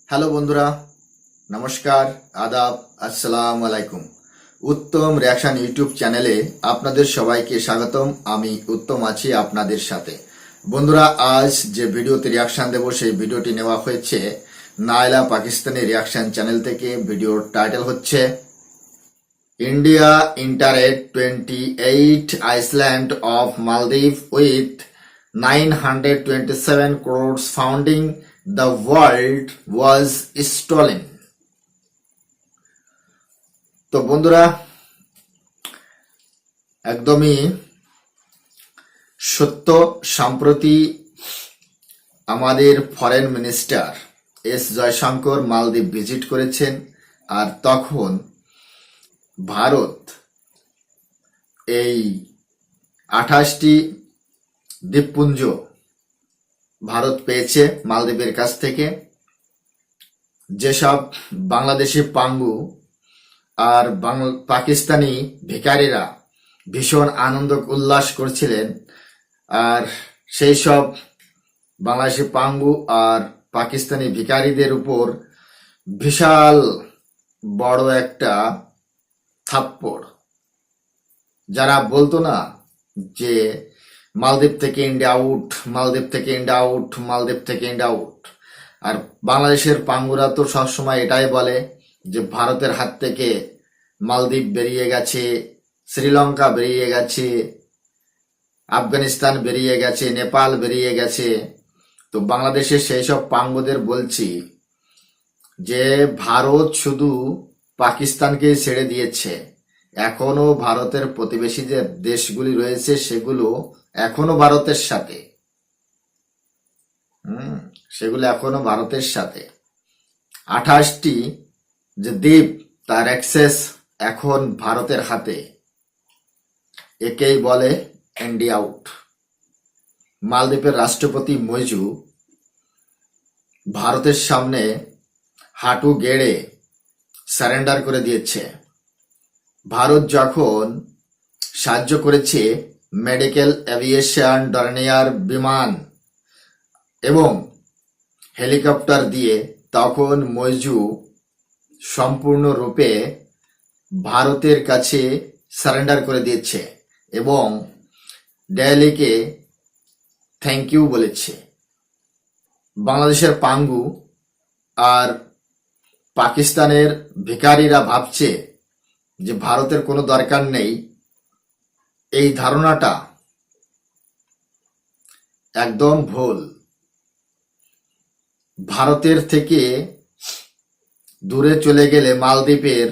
Hello বন্ধুরা, নমস্কার, আদাব, আসসালামু আলাইকুম। উত্তম রিয়াকশন ইউটিউব চ্যানেলে আপনাদের সবাইকে স্বাগতম। আমি উত্তম আছি আপনাদের সাথে। বন্ধুরা, আজ যে ভিডিওতে রিয়াকশন দেব সেই ভিডিওটি নেওয়া হয়েছে নাইলা পাকিস্তানি রিয়াকশন চ্যানেল থেকে। ভিডিওর টাইটেল হচ্ছে ইন্ডিয়া ইন্টারেট 28 আইসল্যান্ড অফ মালদ্বীপ with 927 crores founding the world was stolen। তো বন্ধুরা, একদমই সত্য। সম্প্রতি আমাদের ফরেন মিনিস্টার এস জয়শঙ্কর মালদ্বীপ ভিজিট করেছেন, আর তখন ভারত এই 28টি দ্বীপপুঞ্জ ভারত পেয়েছে মালদ্বীপের কাছ থেকে। যেসব বাংলাদেশি পাঙ্গু আর পাকিস্তানি ভিখারিরা ভীষণ আনন্দ উল্লাস করছিলেন, আর সেই সব বাংলাদেশি পাঙ্গু আর পাকিস্তানি ভিখারিদের উপর বিশাল বড় একটা থাপ্পড়। যারা বলতো না যে মালদ্বীপ থেকে ইন্ডিয়া আউট, মালদ্বীপ থেকে ইন্ডিয়া আউট, মালদ্বীপ থেকে ইন্ডিয়া আউট, আর বাংলাদেশের পাঙ্গুরা তো সবসময় এটাই বলে যে ভারতের হাত থেকে মালদ্বীপ বেরিয়ে গেছে, শ্রীলঙ্কা বেরিয়ে গেছে, আফগানিস্তান বেরিয়ে গেছে, নেপাল বেরিয়ে গেছে। তো বাংলাদেশের সেই সব পাঙ্গুদের বলছি যে ভারত শুধু পাকিস্তানকে ছেড়ে দিয়েছে, এখনো ভারতের প্রতিবেশী যে দেশগুলি রয়েছে সেগুলো এখনো ভারতের সাথে, সেগুলো এখনো ভারতের সাথে। 28টি যে দ্বীপ তার অ্যাক্সেস এখন ভারতের হাতে, একেই বলে ইন্ডিয়া আউট। মালদ্বীপের রাষ্ট্রপতি মইজু ভারতের সামনে হাঁটু গেড়ে সারেন্ডার করে দিয়েছে। ভারত যখন সাহায্য করেছে মেডিকেল এভিয়েশন, ডর্নিয়ার বিমান এবং হেলিকপ্টার দিয়ে, তখন মইজু সম্পূর্ণরূপে ভারতের কাছে সারেন্ডার করে দিয়েছে এবং দিল্লিকে থ্যাংক ইউ বলেছে। বাংলাদেশের পাঙ্গু আর পাকিস্তানের ভিখারিরা ভাবছে যে ভারতের কোনো দরকার নেই। এই ধারণাটা একদম ভুল। ভারতের থেকে দূরে চলে গেলে মালদ্বীপের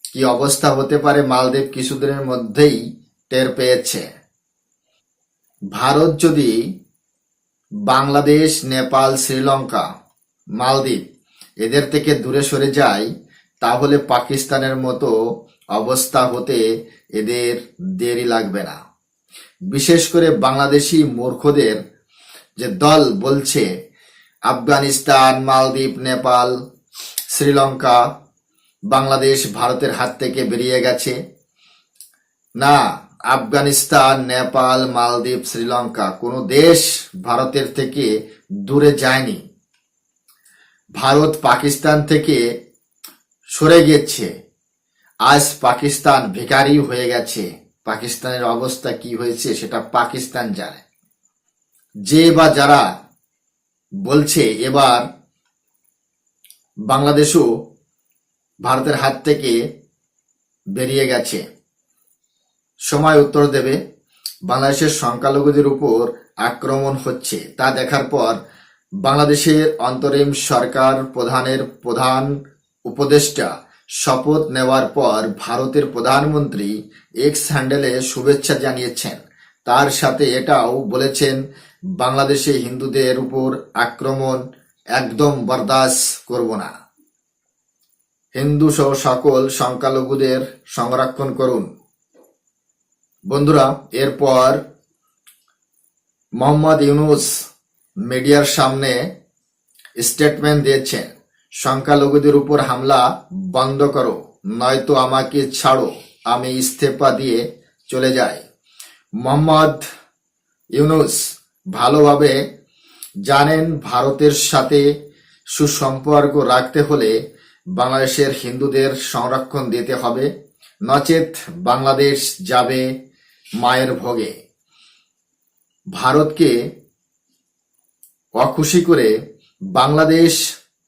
কি অবস্থা হতে পারে মালদ্বীপ কিছুদিনের মধ্যেই টের পেয়েছে। ভারত যদি বাংলাদেশ, নেপাল, শ্রীলঙ্কা, মালদ্বীপ এদের থেকে দূরে সরে যায়, তাহলে পাকিস্তানের মতো অবস্থা হতে এদের দেরি লাগবে না। বিশেষ করে বাংলাদেশি মূর্খদের যে দল বলছে আফগানিস্তান, মালদ্বীপ, নেপাল, শ্রীলঙ্কা, বাংলাদেশ ভারতের হাত থেকে বেরিয়ে গেছে। না, আফগানিস্তান, নেপাল, মালদ্বীপ, শ্রীলঙ্কা কোনো দেশ ভারতের থেকে দূরে যায়নি। ভারত পাকিস্তান থেকে সরে গেছে। আজ পাকিস্তান ভিখারি হয়ে গেছে। পাকিস্তানের অবস্থা কি হয়েছে সেটা পাকিস্তান জানে। যে বা যারা বলছে এবার বাংলাদেশও ভারতের হাত থেকে বেরিয়ে গেছে, সময় উত্তর দেবে। বাংলাদেশের সংখ্যালঘুদের উপর আক্রমণ হচ্ছে তা দেখার পর বাংলাদেশের অন্তরিম সরকার প্রধানের প্রধান উপদেষ্টা শপথ নেওয়ার পর ভারতের প্রধানমন্ত্রী এক্স হ্যান্ডেলে শুভেচ্ছা জানিয়েছেন। তার সাথে এটাও বলেছেন বাংলাদেশে হিন্দুদের উপর আক্রমণ একদম বরদাস্ত করব না। হিন্দু সহ সকল সংখ্যালঘুদের সংরক্ষণ করুন। বন্ধুরা, এরপর মোহাম্মদ ইউনূস মিডিয়ার সামনে স্টেটমেন্ট দিয়েছেন, সংখ্যালঘুদের উপর হামলা বন্ধ করো, নয়তো আমাকে ছাড়ো, আমি ইস্তফা দিয়ে চলে যাই। মোহাম্মদ ইউনূস ভালোভাবে জানেন ভারতের সাথে সুসম্পর্ক রাখতে হলে বাংলাদেশের হিন্দুদের সংরক্ষণ দিতে হবে, নচেত বাংলাদেশ যাবে মায়ের ভোগে। ভারতকে অখুশি করে বাংলাদেশ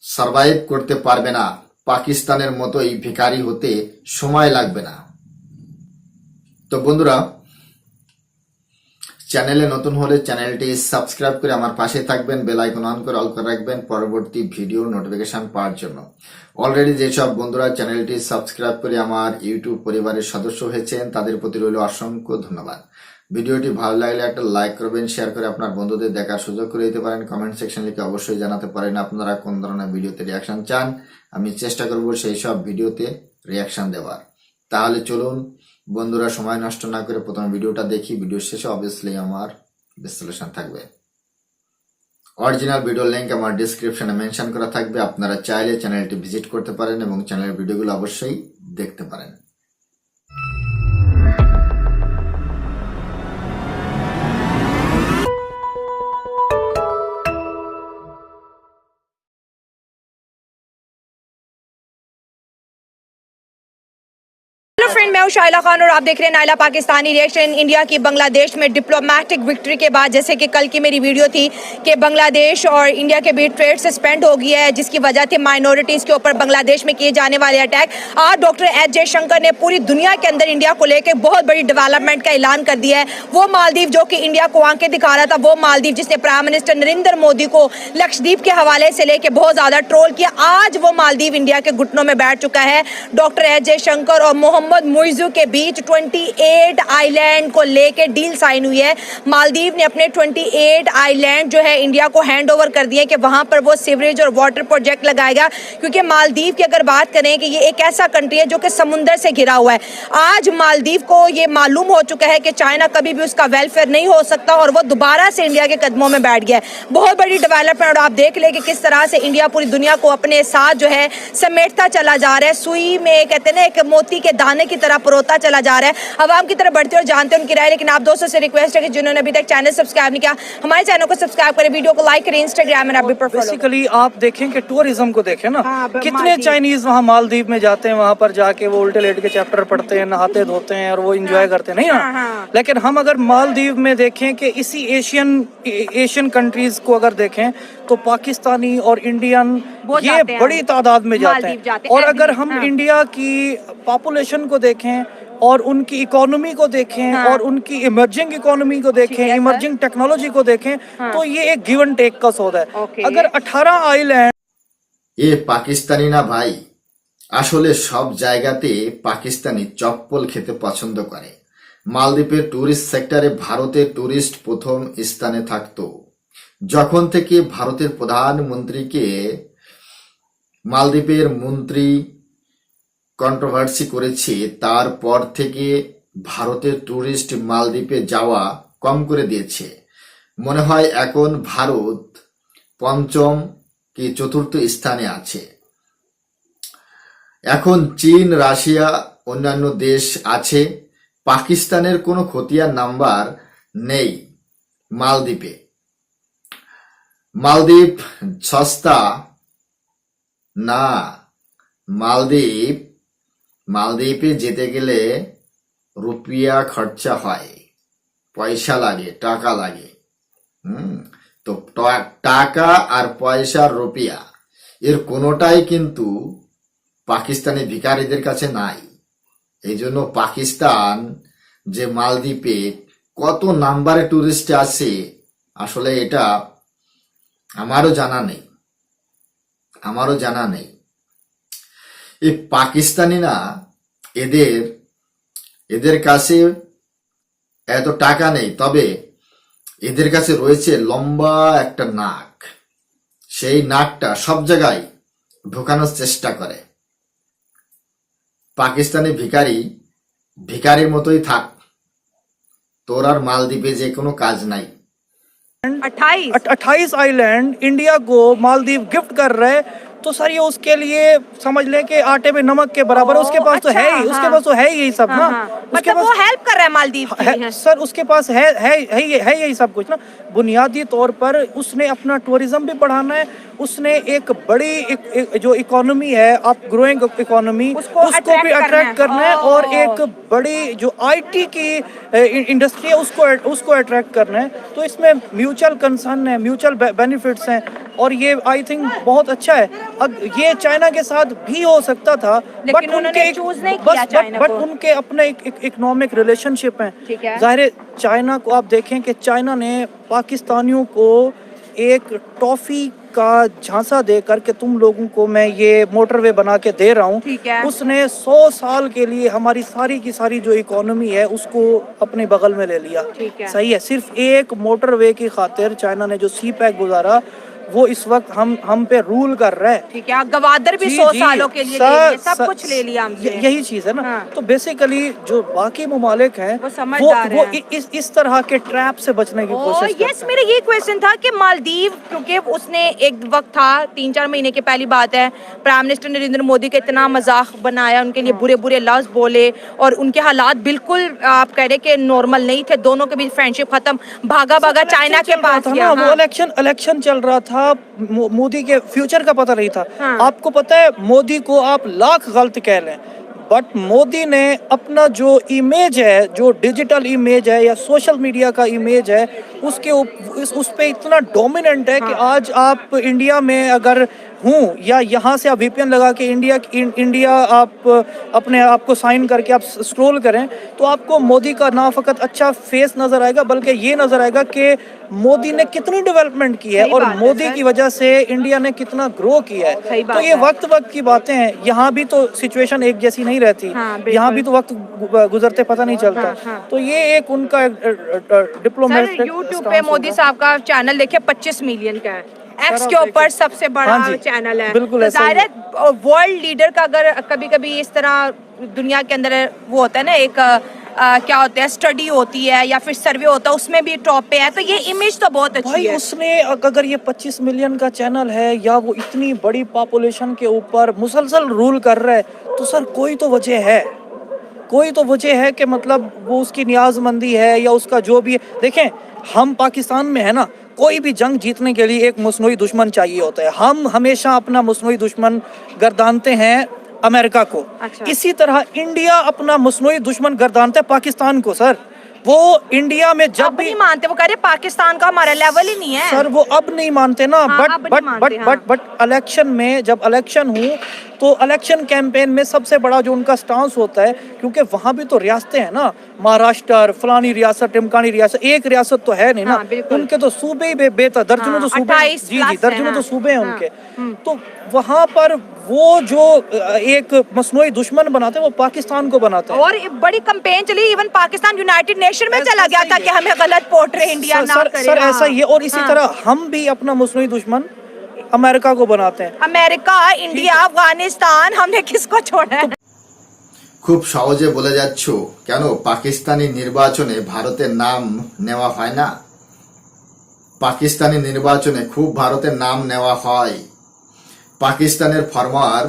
সার্ভাইভ করতে পারবে না। পাকিস্তানের মতোই ভিখারি হতে সময় লাগবে না। তো বন্ধুরা, চ্যানেলে নতুন হলে চ্যানেলটি সাবস্ক্রাইব করে আমার পাশে থাকবেন, বেল আইকন অন করে অল করে রাখবেন পরবর্তী ভিডিও নোটিফিকেশন পাওয়ার জন্য। অলরেডি যেসব বন্ধুরা চ্যানেলটি সাবস্ক্রাইব করে আমার ইউটিউব পরিবারের সদস্য হয়েছেন তাদের প্রতি রইল অসংখ্য ধন্যবাদ। ভিডিওটি ভালো লাগলে একটা লাইক করবেন, শেয়ার করে আপনার বন্ধুদের দেখার সুযোগ করে দিতে পারেন। কমেন্ট সেকশন লিখে অবশ্যই জানাতে পারেন আপনারা কোন ধরনের ভিডিওতে রিয়াকশন চান। আমি চেষ্টা করব সেই সব ভিডিওতে রিয়াকশন দেওয়ার। তাহলে চলুন বন্ধুরা, সময় নষ্ট না করে প্রথমে ভিডিওটা দেখি। ভিডিও শেষে অবভিয়াসলি আমার বিশ্লেষণ থাকবে। অরিজিনাল ভিডিও লিংক আমার ডেসক্রিপশনে মেনশন করা থাকবে, আপনারা চাইলে চ্যানেলটি ভিজিট করতে পারেন এবং চ্যানেলের ভিডিওগুলো অবশ্যই দেখতে পারেন। हेलो फ्रेंड, मैं हूं शाइला खान और आप देख रहे हैं नाइला पाकिस्तानी रिएक्शन। इंडिया की बांग्लादेश में डिप्लोमेटिक विक्ट्री के बाद, जैसे कि कल की मेरी वीडियो थी कि बांग्लादेश और इंडिया के बीच ट्रेड सस्पेंड हो गया है, जिसकी वजह थी माइनॉरिटीज के ऊपर बांग्लादेश में किए जाने वाले अटैक। आज डॉक्टर एस जयशंकर ने पूरी दुनिया के अंदर इंडिया को लेकर बहुत बड़ी डेवलपमेंट का ऐलान कर दिया है। वो मालदीव जो कि इंडिया को आंखें दिखा रहा था, वो मालदीव जिसने प्राइम मिनिस्टर नरेंद्र मोदी को लक्षद्वीप के हवाले से लेकर बहुत ज्यादा ट्रोल किया, आज वो मालदीव इंडिया के घुटनों में बैठ चुका है। डॉक्टर एस जयशंकर और मोहम्मद मुइज़ू के बीच 28 आइलैंड को लेके डील साइन हुई है। मालदीव ने अपने 28 आइलैंड जो है इंडिया को हैंड ओवर कर दिए कि वहां पर वो सीवरेज और वाटर प्रोजेक्ट लगाएगा, क्योंकि मालदीव की अगर बात करें कि ये एक ऐसा कंट्री है जो कि समुंदर से घिरा हुआ है। आज मालदीव को ये मालूम हो चुका है कि चाइना कभी भी उसका वेलफेयर नहीं हो सकता और वो दोबारा से इंडिया के कदमों में बैठ गया है। बहुत बड़ी डेवलपमेंट, और आप देख ले कि किस तरह से इंडिया पूरी दुनिया को अपने साथ जो है समेटता चला जा रहा है। सुई में कहते हैं ना, एक मोती के दाने की तरह परोता चला जा रहा है, आवाम की तरफ बढ़ते और जानते हैं उनकी राय। लेकिन आप दोस्तों से रिक्वेस्ट है कि जिन्होंने अभी तक चैनल सब्सक्राइब नहीं किया, हमारे चैनल को सब्सक्राइब करें, वीडियो को लाइक करें, इंस्टाग्राम में आप भी फॉलो। बेसिकली आप देखें कि टूरिज्म को देखें ना, हाँ, कितने मालदीव। चाइनीज वहाँ मालदीव में जाते हैं, वहाँ पर जाके वो उल्टे लेट के चैप्टर पढ़ते हैं, नहाते धोते हैं और वो एंजॉय करते हैं, नहीं हाँ, ना। हाँ। लेकिन हम अगर मालदीव में देखें कि इसी एशियन कंट्रीज को अगर देखें तो पाकिस्तानी और इंडियन वो ये जाते हैं, बड़ी तादाद में जाते मालदीव जाते हैं। हैं, और अगर हम हाँ। इंडिया की पॉपुलेशन को देखें और उनकी इकोनॉमी को देखें, हाँ। और उनकी इमर्जिंग इकोनॉमी को देखें, ठीक है, इमर्जिंग टेक्नोलॉजी को देखें, हाँ। तो ये एक गिव एंड टेक का सौदा है। ओके। अगर 18 आइलैंड এ পাকিস্তানি না ভাই, আসলে সব জায়গাতে পাকিস্তানি চপ্পল খেতে পছন্দ করে। মালদ্বীপের ট্যুরিস্ট সেক্টরে ভারতের ট্যুরিস্ট প্রথম স্থানে থাকতো। যখন থেকে ভারতের প্রধানমন্ত্রীকে মালদ্বীপের মন্ত্রী কন্ট্রোভার্সি করেছে, তারপর থেকে ভারতের ট্যুরিস্ট মালদ্বীপে যাওয়া কম করে দিয়েছে। মনে হয় এখন ভারত পঞ্চম কি চতুর্থ স্থানে আছে। এখন চীন, রাশিয়া, অন্যান্য দেশ আছে। পাকিস্তানের কোনো খতিয়ান নাম্বার নেই মালদ্বীপে। মালদ্বীপ সস্তা না। মালদ্বীপে যেতে গেলে রুপিয়া খরচা হয়, পয়সা লাগে, টাকা লাগে। তো টাকা আর পয়সার রুপিয়া এর কোনোটাই কিন্তু পাকিস্তানি ভিখারিদের কাছে নাই। এই জন্য পাকিস্তান যে মালদ্বীপে কত নাম্বারে টুরিস্ট আসে, আসলে এটা আমারও জানা নেই। এই পাকিস্তানি না, এদের কাছে এত টাকা নেই, তবে এদের কাছে রয়েছে লম্বা একটা নাক। সেই নাকটা সব জায়গায় ঢোকানোর চেষ্টা করে। পাকিস্তানি ভিখারির মতোই থাক, তোর আর মালদ্বীপে যে কোনো কাজ নাই। 28 28 आइलैंड इंडिया को मालदीव गिफ्ट कर रहे, तो तो सर ये उसके लिए समझ लें कि आटे में नमक के बराबर है। उसके पास तो है ही, उसके पास तो है ही यही सब ना। उसके मतलब वो हेल्प कर रहा है मालदीव की भी। सर उसके पास है यही सब कुछ ना। बुनियादी तौर पर उसने अपना टूरिज्म भी बढ़ाना है, उसने एक बड़ी जो इकोनॉमी है, आप ग्रोइंग इकोनॉमी, उसको भी अट्रैक्ट करना है और एक बड़ी जो आईटी की इंडस्ट्री है उसको अट्रैक्ट करना है। तो इसमें म्यूचुअल कंसर्न है, म्यूचुअल बेनिफिट्स हैं और ये आई थिंक बहुत अच्छा है। अब ये चाइना के साथ भी हो सकता था, लेकिन उन्होंने चूज नहीं किया चाइना बट को। उनके अपने एक इकोनॉमिक रिलेशनशिप हैं। ठीक है। जाहिर है चाइना को आप देखें कि चाइना ने पाकिस्तानियों को एक टॉफी का झांसा दे करके तुम लोगों को मैं ये मोटरवे बना के दे रहा हूँ, ठीक है। उसने 100 साल के लिए हमारी सारी की सारी जो इकोनॉमी है उसको अपने बगल में ले लिया। ठीक है। सही है, सिर्फ एक मोटरवे की खातिर चाइना ने जो सी पैक गुजारा वो इस वक्त हम पे रूल कर रहा है। ठीक है, गवादर भी 100 सालों के लिए ले लिए, सब कुछ ले लिया हमसे। यही चीज है ना। हाँ। तो बेसिकली जो बाकी ममालिक हैं वो समझदार वो हैं। इस तरह के ट्रैप से बचने की कोशिश करते यस, मेरा ये क्वेश्चन था कि मालदीव, क्योंकि उसने एक वक्त था 3-4 महीने की पहली बात है, प्राइम मिनिस्टर नरेंद्र मोदी का इतना मजाक बनाया, उनके लिए बुरे बुरे लफ्ज बोले और उनके हालात बिल्कुल आप कह रहे कि नॉर्मल नहीं थे, दोनों के बीच फ्रेंडशिप खत्म, भागा भागा चाइना के पास गया। वो इलेक्शन चल रहा था, मोदी के फ्यूचर का पता नहीं था। हाँ। आपको पता है मोदी को आप लाख गलत कह लें, बट मोदी ने अपना जो इमेज है, जो डिजिटल इमेज है या सोशल मीडिया का इमेज है, उस पे इतना डोमिनेंट है कि आज आप इंडिया में अगर हूँ या यहाँ से आप वीपीएन लगा के इंडिया आप अपने आप को साइन करके आप स्क्रॉल करें तो आपको मोदी का ना फकत अच्छा फेस नजर आएगा बल्कि ये नजर आएगा कि मोदी ने कितनी डेवलपमेंट की है और मोदी की वजह से इंडिया ने कितना ग्रो किया है। तो ये वक्त की बातें हैं। यहाँ भी तो सिचुएशन एक जैसी नहीं रहती। यहाँ भी तो वक्त गुजरते पता नहीं चलता। तो ये एक उनका डिप्लोमेटिक। यूट्यूब पे मोदी साहब का चैनल देखिए 25 मिलियन का है, एक्स के ऊपर सबसे बड़ा चैनल है। बिल्कुल जाहिर है वर्ल्ड लीडर का अगर कभी कभी इस तरह दुनिया के अंदर वो होता है ना, एक क्या होता है, स्टडी होती है या फिर सर्वे होता है, उसमें भी टॉप पे है, तो ये इमेज तो बहुत अच्छी है। उसने अगर ये 25 मिलियन का चैनल है या वो इतनी बड़ी पॉपुलेशन के ऊपर मुसलसल रूल कर रहा है तो सर कोई तो वजह है, कोई तो वजह है कि मतलब वो उसकी नियाजमंदी है या उसका जो भी है। देखें हम पाकिस्तान में है ना, कोई भी जंग जीतने के लिए एक मसनूई दुश्मन चाहिए होता है। हम हमेशा अपना मसनूई दुश्मन गर्दानते हैं अमेरिका को। अच्छा। इसी तरह इंडिया अपना मसनूई दुश्मन गर्दानता है पाकिस्तान को। सर वो इंडिया में जब भी नहीं मानते, वो कह रहे पाकिस्तान का हमारा लेवल ही नहीं है। सर वो अब नहीं मानते ना। बट इलेक्शन में जब इलेक्शन हुई तो इलेक्शन कैंपेन में सबसे बड़ा जो उनका स्टांस होता है, क्योंकि वहां भी तो रियासतें हैं ना, महाराष्ट्र, फलानी रियासत, टिमकानी रियासत, एक रियासत तो है नहीं ना। उनके तो सूबे ही बेहतर, दर्जनों तो सूबे, जी दर्जनों तो सूबे हैं उनके। तो वहां पर वो जो एक मसनूई दुश्मन बनाते हैं वो पाकिस्तान को बनाते हैं। और बड़ी कैंपेन चली, इवन पाकिस्तान यूनाइटेड नेशन में चला गया था कि हमें गलत पोर्ट्रे इंडिया ना करे। सर ऐसा ही है। और इसी तरह हम भी अपना मसनूई दुश्मन अमेरिका को बनाते हैं। अमेरिका, इंडिया, अफगानिस्तान, हमने किसको छोड़ा है? খুব সহজে বলে যাচ্ছ কেন পাকিস্তানি নির্বাচনে ভারতের নাম নেওয়া হয় না? পাকিস্তানি নির্বাচনে খুব ভারতের নাম নেওয়া হয়। পাকিস্তানের former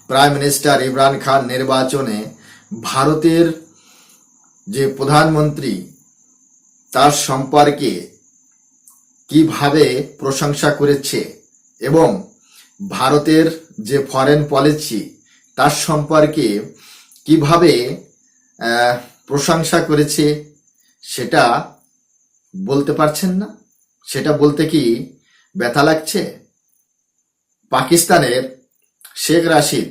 prime minister Imran Khan নির্বাচনে ভারতের যে প্রধানমন্ত্রী তার সম্পর্কে কিভাবে প্রশংসা করেছে এবং ভারতের যে ফরেন পলিসি তার সম্পর্কে কিভাবে প্রশংসা করেছে সেটা বলতে পারছেন না? সেটা বলতে কি ব্যথা লাগছে? পাকিস্তানের শেখ রাশিদ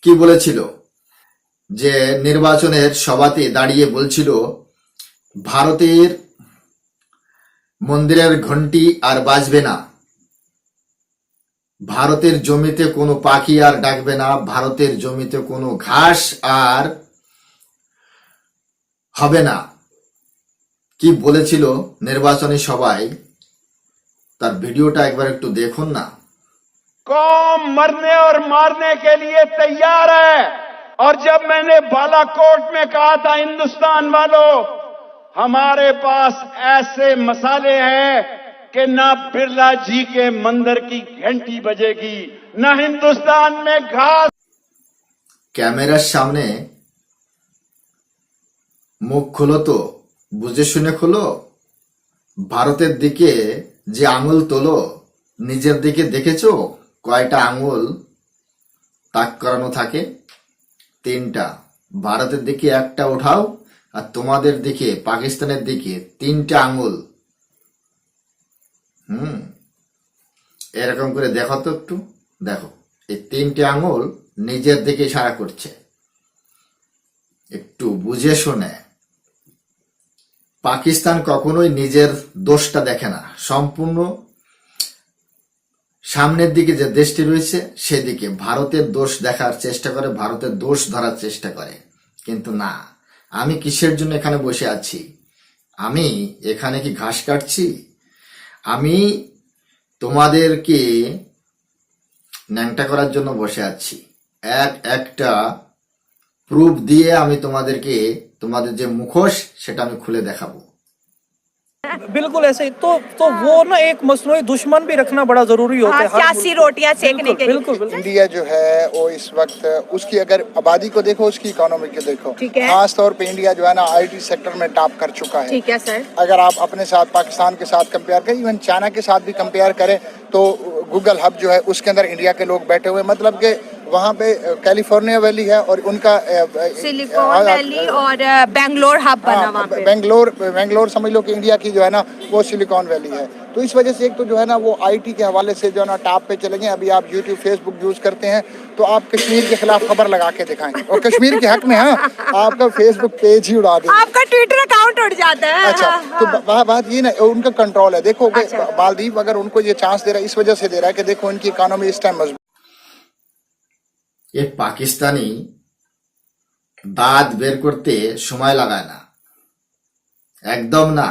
কি বলেছিল যে নির্বাচনের সভাতে দাঁড়িয়ে বলছিল ভারতের মন্দিরের ঘন্টি আর বাজবে না, ভারতের জমিতে কোনো পাখি আর ডাকবে না, ভারতের জমিতে কোনো ঘাস আর হবে না। কি বলেছিল নির্বাচনী সভায় তার ভিডিওটা একবার একটু দেখুন না। कौम मरने और मारने के लिए तैयार है। और जब मैंने बालाकोट में कहा था हिंदुस्तान वालों हमारे पास ऐसे मसाले हैं कि ना बिरला जी के मंदिर की घंटी बजेगी, ना हिंदुस्तान में घास। ক্যামেরার সামনে মুখ খোলো তো, বুঝে শুনে খোলো। ভারতের দিকে যে আঙুল তোলো, নিজের দিকে দেখেছো কয়টা আঙুল তাক করানো থাকে? 3টা। ভারতের দিকে একটা উঠাও, আর তোমাদের দিকে পাকিস্তানের দিকে 3টে আঙুল। এরকম করে দেখো তো একটু, দেখো এই 3টে আঙুল নিজের দিকে ইশারা করছে। একটু বুঝে শুনে। পাকিস্তান কখনোই নিজের দোষটা দেখে না, সম্পূর্ণ সামনের দিকে যে দেশটি রয়েছে সেদিকে ভারতের দোষ দেখার চেষ্টা করে, ভারতের দোষ ধরার চেষ্টা করে। কিন্তু না, আমি কিসের জন্য এখানে বসে আছি? আমি এখানে কি ঘাস কাটছি? আমি তোমাদেরকে ন্যাংটা করার জন্য বসে আছি। একটা প্রুফ দিয়ে আমি তোমাদেরকে, তোমাদের যে মুখোশ সেটা আমি খুলে দেখাবো। बिल्कुल ऐसे ही तो वो ना एक मसनूई दुश्मन भी रखना बड़ा जरूरी होता है हर सियासी मुल्क में। रोटियां सेकने के लिए। बिल्कुल बिल्कुल इंडिया जो है वो इस वक्त उसकी अगर आबादी को देखो, उसकी इकोनॉमी को देखो, ठीक है। खास तौर पे इंडिया जो है ना आईटी सेक्टर में टॉप कर चुका है। ठीक है सर। अगर आप अपने साथ पाकिस्तान के साथ कंपेयर करें, इवन चाइना के साथ भी कंपेयर करें, तो गूगल हब जो है उसके अंदर इंडिया के लोग बैठे हुए हैं। मतलब कि वहाँ पे कैलिफोर्निया वैली है और उनका सिलिकॉन वैली और बेंगलोर हब बना वहाँ पे। बेंगलोर समझ लो कि इंडिया की जो है ना वो सिलिकॉन वैली है। तो इस वजह से एक तो जो है ना वो आईटी के हवाले से जो है ना टॉप पे चले गए। अभी आप यूट्यूब फेसबुक यूज करते हैं तो आप कश्मीर के खिलाफ खबर लगा के दिखाएं और कश्मीर के हक में, हाँ, आपका फेसबुक पेज ही उड़ा दें, आपका ट्विटर अकाउंट उड़ जाता है। अच्छा, तो बात ये ना उनका कंट्रोल है। देखो मालदीव अगर उनको ये चांस दे रहा है, इस वजह से दे रहा है कि देखो इनकी इकोनॉमी इस टाइम मजबूत। এ পাকিস্তানি দাঁত বের করতে সময় লাগায় না, একদম না,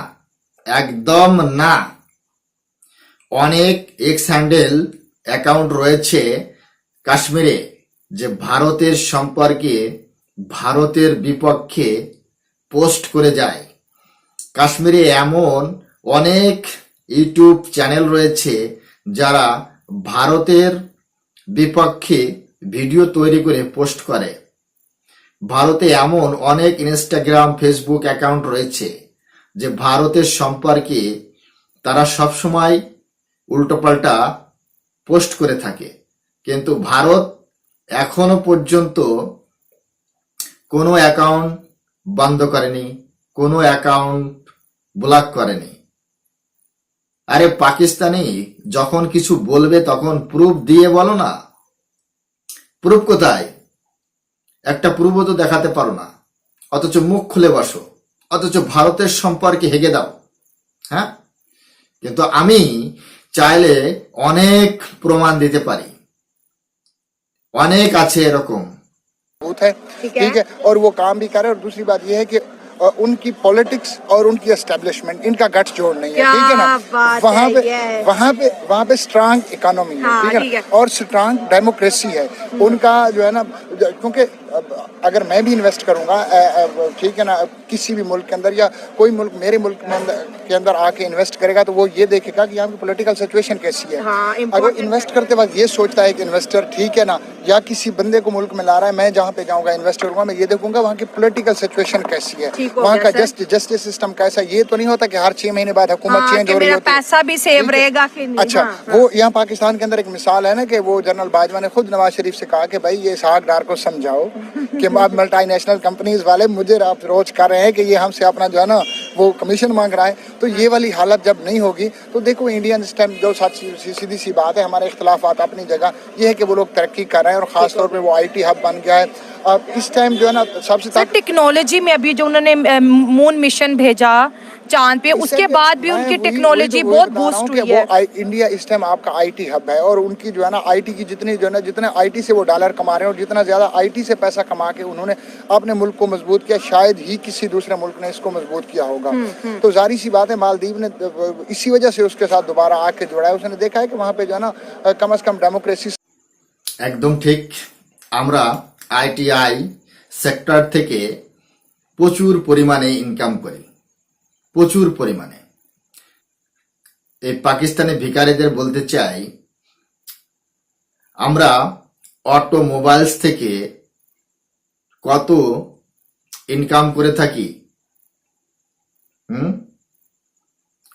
একদম না। অনেক এক্স হ্যান্ডেল অ্যাকাউন্ট রয়েছে কাশ্মীরে যে ভারতের সম্পর্কে, ভারতের বিপক্ষে পোস্ট করে যায়। কাশ্মীরে এমন অনেক ইউটিউব চ্যানেল রয়েছে যারা ভারতের বিপক্ষে ভিডিও তৈরি করে পোস্ট করে। ভারতে এমন অনেক ইনস্টাগ্রাম ফেসবুক অ্যাকাউন্ট রয়েছে যে ভারতের সম্পর্কে তারা সবসময় উল্টোপাল্টা পোস্ট করে থাকে। কিন্তু ভারত এখনো পর্যন্ত কোনো অ্যাকাউন্ট বন্ধ করেনি, কোনো অ্যাকাউন্ট ব্লক করেনি। আরে পাকিস্তানি যখন কিছু বলবে তখন প্রুফ দিয়ে বলো না। প্রুফ কোথায়? একটা প্রুফও তো দেখাতে পারো না, অথচ মুখ খুলে বসো, অথচ ভারতের সম্পর্কে হেগে দাও। হ্যাঁ, কিন্তু আমি চাইলে অনেক প্রমাণ দিতে পারি, অনেক আছে এরকম। है ठीक है, और वो काम भी करे। और दूसरी बात ये है कि उनकी पॉलिटिक्स और उनकी एस्टेब्लिशमेंट, इनका गट्स जोड़ नहीं है, ठीक है ना। वहाँ पे स्ट्रांग इकोनॉमी है, ठीक है, और स्ट्रांग डेमोक्रेसी है उनका जो है ना। क्योंकि अगर मैं भी इन्वेस्ट करूंगा, ठीक है ना, किसी भी मुल्क के अंदर या कोई मुल्क मेरे मुल्क के अंदर आके इन्वेस्ट करेगा तो वो ये देखेगा कि यहाँ की पॉलिटिकल सिचुएशन कैसी है। अगर इन्वेस्ट करते वक्त ये सोचता है कि इन्वेस्टर, ठीक है ना, या किसी बंदे को मुल्क में ला रहा है, मैं जहाँ पे जाऊंगा इन्वेस्ट करूंगा, मैं ये देखूंगा वहाँ की पॉलिटिकल सिचुएशन कैसी है, वहाँ का जस्टिस सिस्टम कैसा है। ये तो नहीं होता कि हर 6 महीने बाद हुकूमत चेंज हो रही होती है, पैसा भी सेव रहेगा कि नहीं। अच्छा, वो यहाँ पाकिस्तान के अंदर एक मिसाल है ना कि वो जनरल बाजवा ने खुद नवाज शरीफ से कहा कि भाई ये इसहाक डार को समझाओ कि आप मल्टीनेशनल कंपनीज वाले मुझे आप रोज कर रहे हैं कि ये हमसे अपना जो है ना वो कमीशन मांग रहा है। तो ये वाली हालत जब नहीं होगी तो देखो इंडियन इस टाइम जो सीधी सी बात है, हमारे इख्तलाफात अपनी जगह, ये है कि वो लोग तरक्की कर रहे हैं और खास तौर पे वो आईटी हब बन गया है। अब इस टाइम जो है ना सबसे टेक्नोलॉजी में अभी जो उन्होंने मून मिशन भेजा चांद पे, उसके बाद भी उनकी टेक्नोलॉजी बहुत बूस्ट हुई है। इंडिया इस टाइम आपका आईटी हब है और उनकी जो है ना आईटी की जितनी जो है ना, जितने आईटी से वो डॉलर कमा रहे हैं और जितना ज्यादा आईटी से पैसा कमा के उन्होंने अपने मुल्क को मजबूत किया, शायद ही किसी दूसरे मुल्क ने इसको मजबूत किया होगा। तो जारी सी बात है मालदीव ने इसी वजह से उसके साथ दोबारा आके जोड़ा है। उसने देखा है कि वहाँ पे जो है ना कम से कम डेमोक्रेसी। একদম ঠিক। আমরা আইটিআই সেক্টর থেকে প্রচুর পরিমাণে ইনকাম করি, প্রচুর পরিমাণে। এই পাকিস্তানি ভিখারিদের বলতে চাই, আমরা অটোমোবাইলস থেকে কত ইনকাম করে থাকি।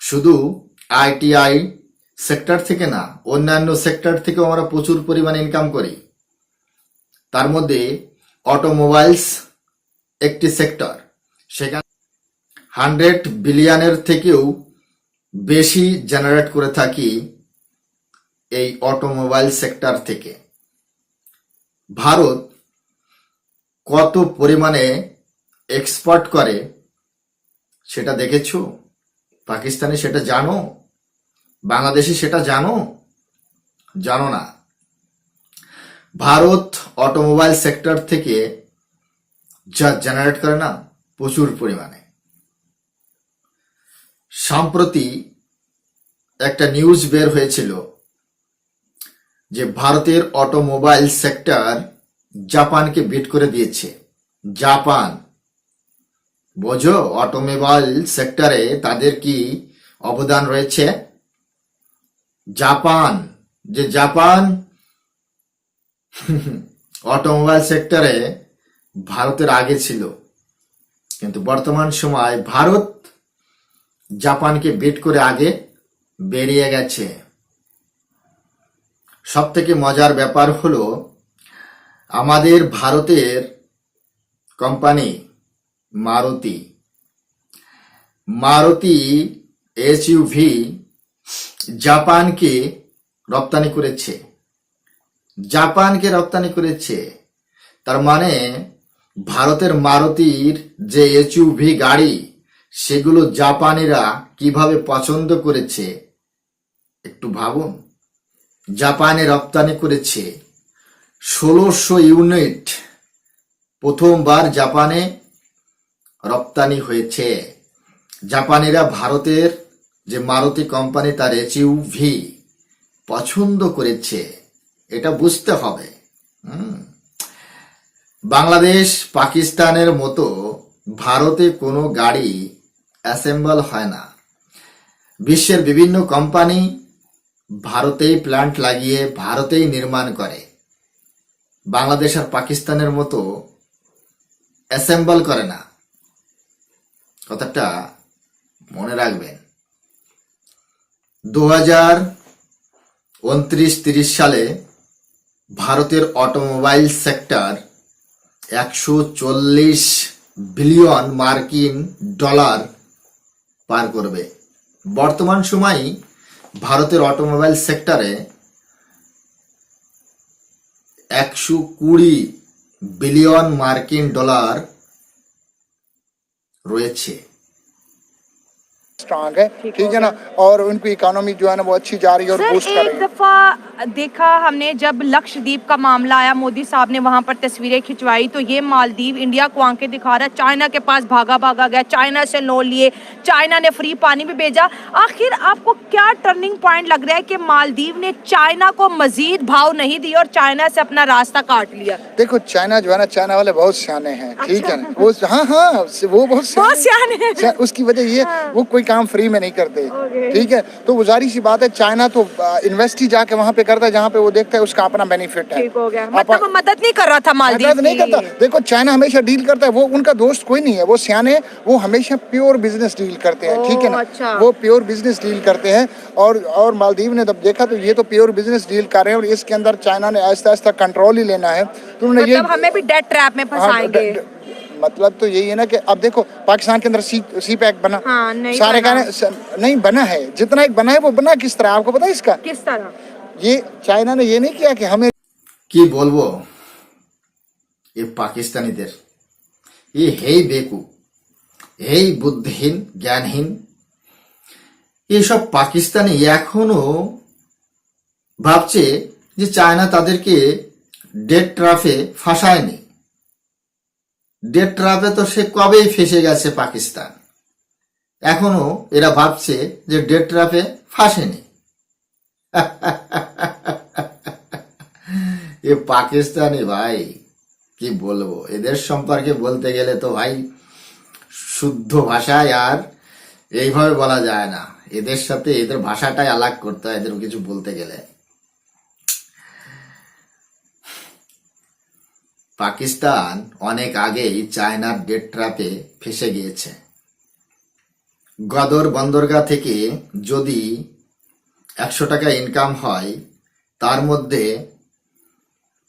শুধু আইটিআই সেক্টর থেকে না, অন্যান্য সেক্টর থেকেও আমরা প্রচুর পরিমাণে ইনকাম করি। তার মধ্যে অটোমোবাইলস একটি সেক্টর, সেখানে 100 বিলিয়নের থেকেও বেশি জেনারেট করে থাকি এই অটোমোবাইল সেক্টর থেকে। ভারত কত পরিমাণে এক্সপোর্ট করে সেটা দেখেছো? পাকিস্তানে সেটা জানো? বাংলাদেশে সেটা জানো? জানো না। ভারত অটোমোবাইল সেক্টর থেকে যা জেনারেট করে না, প্রচুর পরিমাণে। সম্প্রতি একটা নিউজ বের হয়েছিল যে ভারতের অটোমোবাইল সেক্টর জাপানকে বিট করে দিয়েছে। জাপান, বোঝো অটোমোবাইল সেক্টরে তাদের কি অবদান রয়েছে। জাপান অটোমোবাইল সেক্টরে ভারতের আগে ছিল, কিন্তু বর্তমান সময় ভারত জাপানকে বিট করে আগে বেরিয়ে গেছে। সব থেকে মজার ব্যাপার হলো, আমাদের ভারতের কোম্পানি মারুতি এসইউভি জাপানকে রপ্তানি করেছে। তার মানে ভারতের মারুতির যে এসইউভি গাড়ি, সেগুলো জাপানিরা কিভাবে পছন্দ করেছে একটু ভাবুন। জাপানে রপ্তানি করেছে 1600 ইউনিট, প্রথমবার জাপানে রপ্তানি হয়েছে। জাপানিরা ভারতের যে মারুতি কোম্পানি তার এসইউভি পছন্দ করেছে, এটা বুঝতে হবে। বাংলাদেশ পাকিস্তানের মতো ভারতে কোনো গাড়ি অ্যাসেম্বল হয় না। বিশ্বের বিভিন্ন কোম্পানি ভারতেই প্ল্যান্ট লাগিয়ে ভারতেই নির্মাণ করে। বাংলাদেশ আর পাকিস্তানের মতো অ্যাসেম্বল করে না, কথাটা মনে রাখবেন। 2029-30 সালে ভারতের অটোমোবাইল সেক্টর 140 বিলিয়ন মার্কিন ডলার পার করবে। বর্তমান সময়ে ভারতের অটোমোবাইল সেক্টরে 120 বিলিয়ন মার্কিন ডলার রয়েছে। स्ट्रांग है, ठीक है ना, और उनकी इकोनॉमी जो है ना वो अच्छी जा रही है और बूस्ट कर रही एक है। दफा देखा हमने जब लक्षद्वीप का मामला आया, मोदी साहब ने वहां पर तस्वीरें खिंचवाई, तो ये मालदीव इंडिया को आंखें दिखा रहा है, चाइना के पास भागा गया, चाइना से लोन लिए, चाइना ने फ्री पानी भी भेजा। आखिर आपको क्या टर्निंग पॉइंट लग रहा है कि मालदीव ने चाइना को मजीद भाव नहीं दिया और चाइना से अपना रास्ता काट लिया? देखो चाइना जो है ना, चाइना वाले बहुत सियाने हैं, ठीक है ना, वो हाँ वो बहुत सियाने हैं। उसकी वजह ये वो कोई काम फ्री में नहीं करते, ठीक है। तो वो जारी सी बात है, चाइना तो इन्वेस्ट ही जाके वहाँ पे करता है जहाँ पे वो देखता है उसका अपना बेनिफिट है। ठीक हो गया, मतलब वो मदद नहीं कर रहा था मालदीव मदद नहीं करता। देखो चाइना हमेशा डील करता है, वो उनका दोस्त कोई नहीं है, वो सियाने, वो हमेशा प्योर बिजनेस डील करते हैं, ठीक है ना। अच्छा। वो प्योर बिजनेस डील करते हैं और मालदीव ने जब देखा तो ये तो प्योर बिजनेस डील कर रहे हैं और इसके अंदर चाइना ने आहिस्ता आहिस्ता कंट्रोल ही लेना है। तो उन्होंने ये हमें भी डेट ट्रैप में फंसाएंगे। मतलब तो यही है ना कि अब देखो पाकिस्तान के अंदर सी पैक बना, नहीं सारे कहने नहीं बना है, जितना एक बना है वो बना किस तरह आपको पता है इसका? किस तरह? ये चाइना ने ये नहीं किया कि हमें কি বলবো এই পাকিস্তানিদের, হেই বেকুব, হেই বুদ্ধিহীন, জ্ঞানহীন। এইসব পাকিস্তানি এখনো ভাবছে যে চায়না তাদেরকে ডেট ট্রাফে ফাঁসায়নি। ডেট ট্রাফে তো সে কবেই ফেসে গেছে পাকিস্তান, এখনো এরা ভাবছে যে ডেট ট্রাফে ফাঁসেনি। এ পাকিস্তানি ভাই, কি বলবো এদের সম্পর্কে বলতে গেলে তো ভাই শুদ্ধ ভাষায় আর এইভাবে বলা যায় না। এদের সাথে এদের ভাষাটাই আলাগ করতে হয় এদের কিছু বলতে গেলে। পাকিস্তান অনেক আগেই চায়নার ডেট ট্র্যাপে ফেসে গিয়েছে। গদর বন্দরগাহ থেকে যদি 100 টাকা ইনকাম হয় তার মধ্যে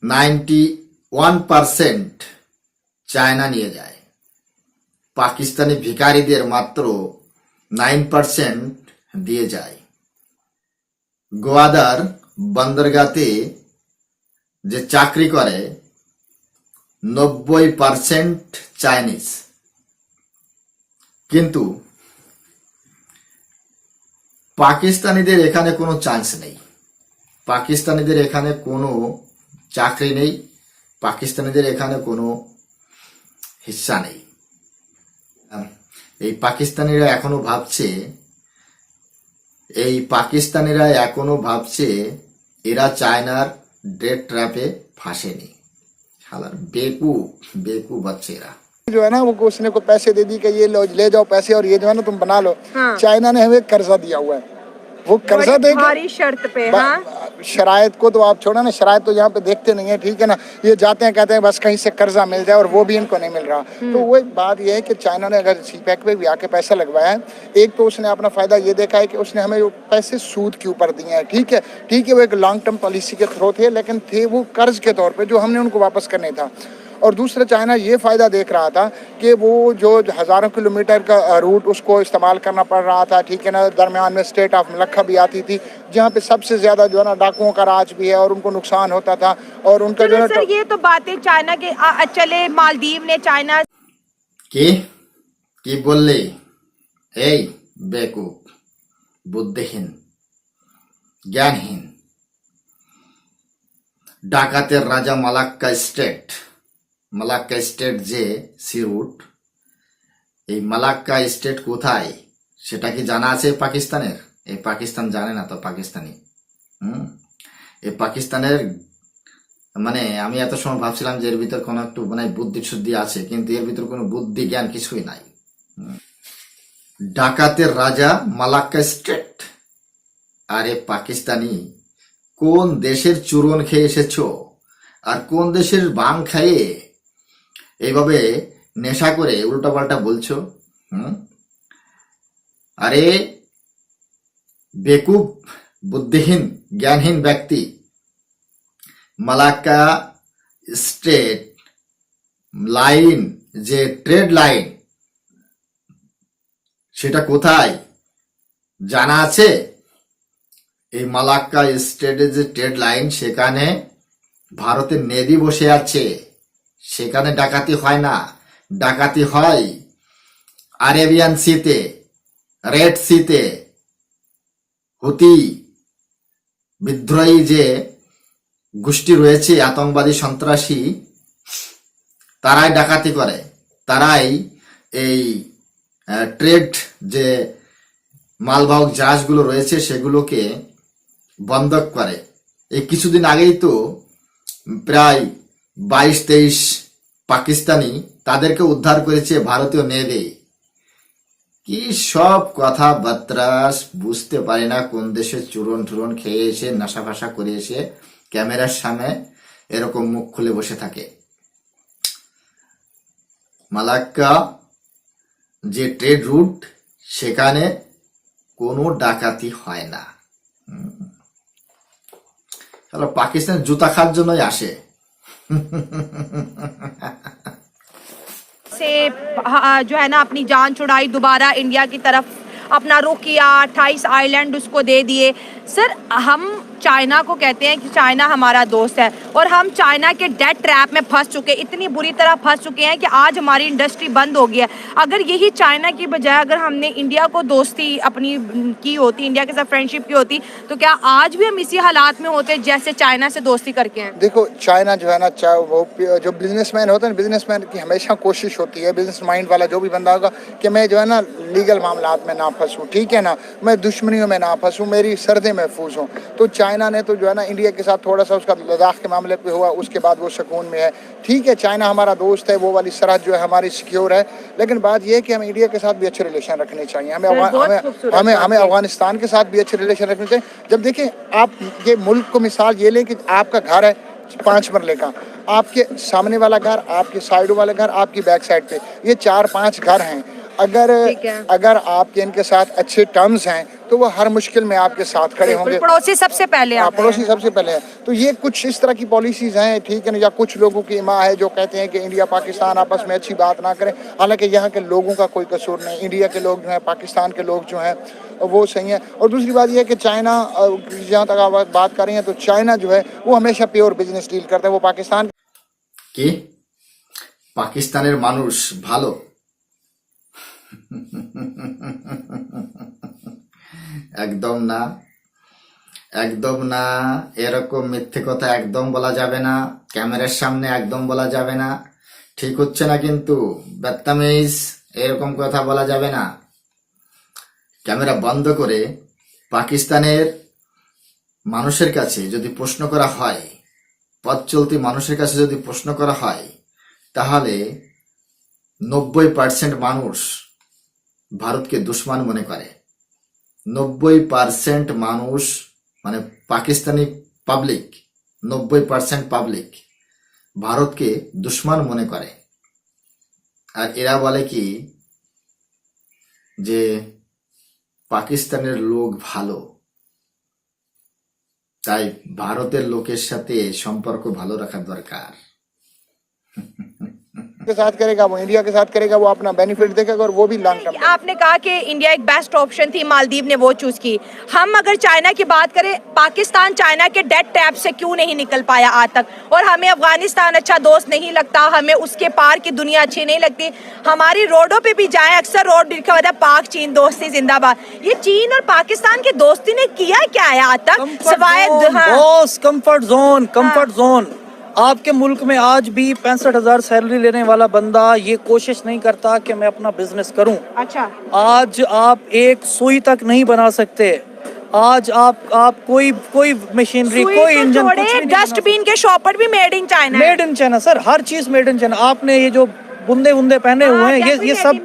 91% চায়না নিয়ে যায়। পাকিস্তানি ভিখারিদের মাত্র 9% দিয়ে যায়। গোয়াদার বন্দরগাতে যে চাকরি করে 90% চাইনিজ। কিন্তু পাকিস্তানিদের এখানে কোনো চান্স নেই, পাকিস্তানিদের এখানে কোনো চাকরি নেই, পাকিস্তানিদের এখানে কোনো হিস্সা নেই। এই পাকিস্তানিরা এখনো ভাবছে এরা চায়নার ডেট ট্র্যাপে ফাঁসেনি। हालांकि बेकूफ बच्चे रहा जो है ना वो उसने को पैसे दे दी कि ये ले जाओ पैसे और ये जो है ना तुम बना लो। हाँ। चाइना ने हमें कर्जा दिया हुआ है, वो कर्जा बड़ी देगा भारी शर्त पे। हाँ शरायत को तो आप छोड़ो ना, शरायत तो यहाँ पे देखते नहीं है, ठीक है ना। ये जाते हैं कहते हैं बस कहीं से कर्जा मिल जाए और वो भी इनको नहीं मिल रहा। तो वो बात ये है कि चाइना ने अगर सीपैक पे भी आके पैसा लगवाया है, एक तो उसने अपना फायदा ये देखा है कि उसने हमें वो पैसे सूद के ऊपर दिए हैं, ठीक है वो एक लॉन्ग टर्म पॉलिसी के थ्रू थे, लेकिन थे वो कर्ज के तौर पे जो हमने उनको वापस करने था। और दूसरा चाइना ये फ़ायदा देख रहा था कि वो जो हज़ारों किलोमीटर का रूट उसको इस्तेमाल करना पड़ रहा था, ठीक है ना। दरमियान में स्टेट ऑफ मलक्का भी आती थी जहाँ पे सबसे ज़्यादा जो है ना डाकुओं का राज भी है और उनको नुकसान होता था। और उनका जो है सर ये तो बातें चाइना के चले मालदीव ने चाइना কি বললে? এই বেকুব, বুদ্ধিহীন, জ্ঞানহীন। ডাকাতের রাজা মালাক্কা স্টেট যে সিরুট, এই মালাক্কা স্টেট কোথায় সেটা কি জানা আছে পাকিস্তানের? এই পাকিস্তান জানে না তো পাকিস্তানি। এই পাকিস্তানের মানে আমি এত সময় ভাবছিলাম যে এর ভিতর কোনো একটু মানে বুদ্ধি শুদ্ধি আছে, কিন্তু এর ভিতর কোনো বুদ্ধি জ্ঞান কিছুই নাই। ডাকাতের রাজা মালাক্কা স্টেট। আরে পাকিস্তানি, কোন দেশের চূরণ খেয়ে এসেছো আর কোন দেশের বাং খাইয়ে এইভাবে নেশা করে উল্টাপাল্টা বলছো? আরে বেকুব, বুদ্ধিহীন, জ্ঞানহীন ব্যক্তি, মালাক্কা স্টেট লাইন যে ট্রেড লাইন সেটা কোথায় জানা আছে? এই মালাক্কা স্টেটের যে ট্রেড লাইন সেখানে ভারতের নেভি বসে আছে, সেখানে ডাকাতি হয় না, ডাকাতি হয় আরেবিয়ান সিতে, রেড সিতে। হুতি বিদ্রোহী যে গোষ্ঠী রয়েছে আতঙ্কবাদী সন্ত্রাসী, তারাই ডাকাতি করে, তারাই এই ট্রেড যে মালবাহক জাহাজগুলো রয়েছে সেগুলোকে বন্ধক করে। এই কিছুদিন আগেই তো প্রায় 22-23 পাকিস্তানি তাদেরকে উদ্ধার করেছে ভারতীয় নেভি। কি সব কথাবার্তা বুঝতে পারি না, কোন দেশে চূরণ টুরন খেয়ে এসে নেশা ফাশা করে এসে ক্যামেরার সামনে এরকম মুখ খুলে বসে থাকে। মালাক্কা যে ট্রেড রুট সেখানে কোনো ডাকাতি হয় না। পাকিস্তান জুতা খাওয়ার জন্যই আসে। से जो है ना अपनी जान छुड़ाई, दोबारा इंडिया की तरफ अपना रुख किया, 28 आइलैंड उसको दे दिए। सर हम चाइना को कहते हैं कि चाइना हमारा दोस्त है और हम चाइना के डेट ट्रैप में फंस चुके, इतनी बुरी तरह फंस चुके हैं कि आज हमारी इंडस्ट्री बंद हो गई है। अगर यही चाइना की बजाय अगर हमने इंडिया को दोस्ती अपनी की होती, इंडिया के साथ फ्रेंडशिप की होती, तो क्या आज भी हम इसी हालात में होते जैसे चाइना से दोस्ती करके हैं? देखो चाइना जो है ना, चाहे वो जो बिजनेसमैन होता है, बिजनेसमैन की हमेशा कोशिश होती है, बिजनेस माइंड वाला जो भी बंदा होगा, कि मैं जो है ना लीगल मामलात में ना फंसूँ, ठीक है ना, मैं दुश्मनियों में ना फंसूँ, मेरी सर्दे महफूज हूँ। तो चाइना ने तो जो है ना इंडिया के साथ थोड़ा सा उसका लद्दाख के मामले पे हुआ, उसके बाद वो सुकून में है। ठीक है, चाइना हमारा दोस्त है, वो वाली सरहद जो है हमारी सिक्योर है, लेकिन बात ये है कि हमें इंडिया के साथ भी अच्छे रिलेशन रखने चाहिए। हमें अफगानिस्तान के साथ भी अच्छे रिलेशन रखने चाहिए। जब देखें आप ये मुल्क को मिसाल ये लें कि आपका घर है 5 मरले का, आपके सामने वाला घर, आपके साइड वाले घर, आपकी बैक साइड पे ये 4-5 घर हैं। अगर आपके इनके साथ अच्छे टर्म्स हैं तो वो हर मुश्किल में आपके साथ खड़े होंगे। पड़ोसी सबसे पहले पड़ोसी सबसे पहले है। तो ये कुछ इस तरह की पॉलिसीज हैं, ठीक है ना। या कुछ लोगों की इमा है जो कहते हैं कि इंडिया पाकिस्तान आपस में अच्छी बात ना करें, हालांकि यहाँ के लोगों का कोई कसूर नहीं। इंडिया के लोग जो हैं, पाकिस्तान के लोग जो हैं वो सही है। और दूसरी बात यह है कि चाइना, जहाँ तक आप बात कर रही हैं, तो चाइना जो है वो हमेशा प्योर बिजनेस डील करता है। वो पाकिस्तान কি পাকিস্তানের মানুষ ভালো? একদম না, একদম না। এরকম মিথ্যে কথা একদম বলা যাবে না, ক্যামেরার সামনে একদম বলা যাবে না। ঠিক হচ্ছে না কিন্তু, বদতমিজ এরকম কথা বলা যাবে না। ক্যামেরা বন্ধ করে পাকিস্তানের মানুষের কাছে যদি প্রশ্ন করা হয়, পথ চলতি মানুষের কাছে যদি প্রশ্ন করা হয়, তাহলে 90% মানুষ ভারতকে দুশ্মন মনে করে। 90% মানুষ মানে পাকিস্তানি পাবলিক, 90% পাবলিক ভারতকে দুশ্মন মনে করে। আর এরা বলে কি যে পাকিস্তানের লোক ভালো, তাই ভারতের লোকের সাথে সম্পর্ক ভালো রাখা দরকার। के साथ करेगा, वो इंडिया के साथ करेगा, वो अपना बेनिफिट देखेगा और वो भी लॉन्ग टर्म। आपने कहा कि इंडिया एक बेस्ट ऑप्शन थी, मालदीव ने वो चूज की। हम अगर चाइना की बात करें, पाकिस्तान चाइना के डेट टैप से क्यों नहीं निकल पाया आज तक? और हमें अफगानिस्तान अच्छा दोस्त नहीं लगता, हमें उसके पार की दुनिया अच्छी नहीं लगती। हमारी रोडों पे भी जाएं, अक्सर रोड लिखा होता है पाक चीन दोस्ती जिंदाबाद। ये चीन और पाकिस्तान की दोस्ती ने किया क्या है आज तक? सिवाय कंफर्ट जोन। आपके मुल्क में आज भी 65,000 सैलरी लेने वाला बंदा ये कोशिश नहीं करता कि मैं अपना बिजनेस करूं। अच्छा, आज आप एक सुई तक नहीं बना सकते। आज आप कोई मशीनरी, कोई इंजन, कुछ भी नहीं बना डस्टबिन के शॉपर भी made in China. Made in China sir, हर चीज मेड इन चाइना। आपने ये जो बुंदे पहने हुए हैं,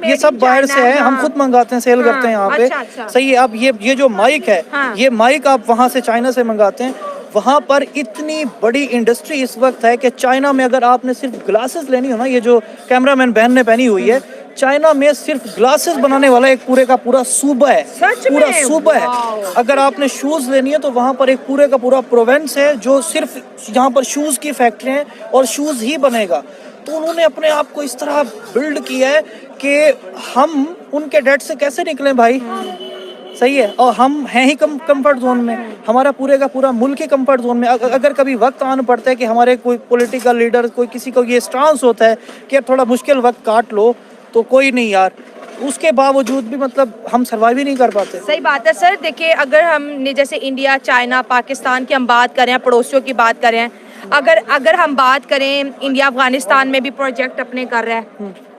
ये सब बाहर से है। हम खुद मंगाते हैं, सेल करते हैं यहाँ पे। सही है। अब ये जो माइक है, ये माइक आप वहाँ से चाइना से मंगाते हैं। वहाँ पर इतनी बड़ी इंडस्ट्री इस वक्त है कि चाइना में अगर आपने सिर्फ ग्लासेस लेनी हो ना, ये जो कैमरामैन बहन ने पहनी हुई है, चाइना में सिर्फ ग्लासेस बनाने वाला एक पूरे का पूरा सूबा है, पूरा सूबा है। अगर आपने शूज लेनी है तो वहाँ पर एक पूरे का पूरा प्रोविंस है जो सिर्फ यहाँ पर शूज की फैक्ट्री है और शूज ही बनेगा। तो उन्होंने अपने आप को इस तरह बिल्ड किया है कि हम उनके डेट से कैसे निकलें भाई। सही है। और हम हैं ही कंफर्ट जोन में, हमारा पूरे का पूरा मुल्क ही कंफर्ट जोन में। अगर कभी वक्त आना पड़ता है कि हमारे कोई पॉलिटिकल लीडर, कोई किसी को ये स्टांस होता है कि थोड़ा मुश्किल वक्त काट लो, तो कोई नहीं यार, उसके बावजूद भी मतलब हम सर्वाइव ही नहीं कर पाते। सही बात है सर। देखिए, अगर हमने जैसे इंडिया, चाइना, पाकिस्तान की हम बात करें, पड़ोसियों की बात करें, अगर हम बात करें, इंडिया अफगानिस्तान में भी प्रोजेक्ट अपने कर रहा है,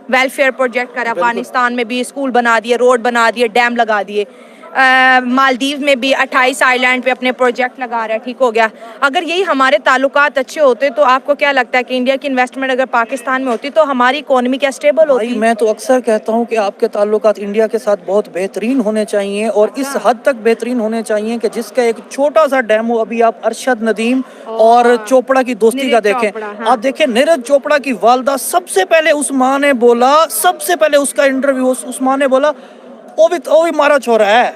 वेलफेयर प्रोजेक्ट कर रहा है। अफगानिस्तान में भी स्कूल बना दिए, रोड बना दिए, डैम लगा दिए। मालदीव में भी 28 आइलैंड पे अपने प्रोजेक्ट लगा रहा है, ठीक हो गया। अगर यही हमारे ताल्लुकात अच्छे होते तो आपको क्या लगता है कि इंडिया की इन्वेस्टमेंट अगर पाकिस्तान में होती तो हमारी इकोनॉमी क्या स्टेबल होती? मैं तो अक्सर कहता हूं कि आपके ताल्लुकात इंडिया के साथ बहुत बेहतरीन होने चाहिए और इस हद तक बेहतरीन होने चाहिए कि जिसका एक छोटा सा डेमो अभी आप अरशद नदीम और चोपड़ा की दोस्ती का देखें। आप देखें, नीरज चोपड़ा की वालदा सबसे पहले उस माँ ने बोला, सबसे पहले उसका इंटरव्यू उस माँ ने बोला, वो भी मारा छोरा है,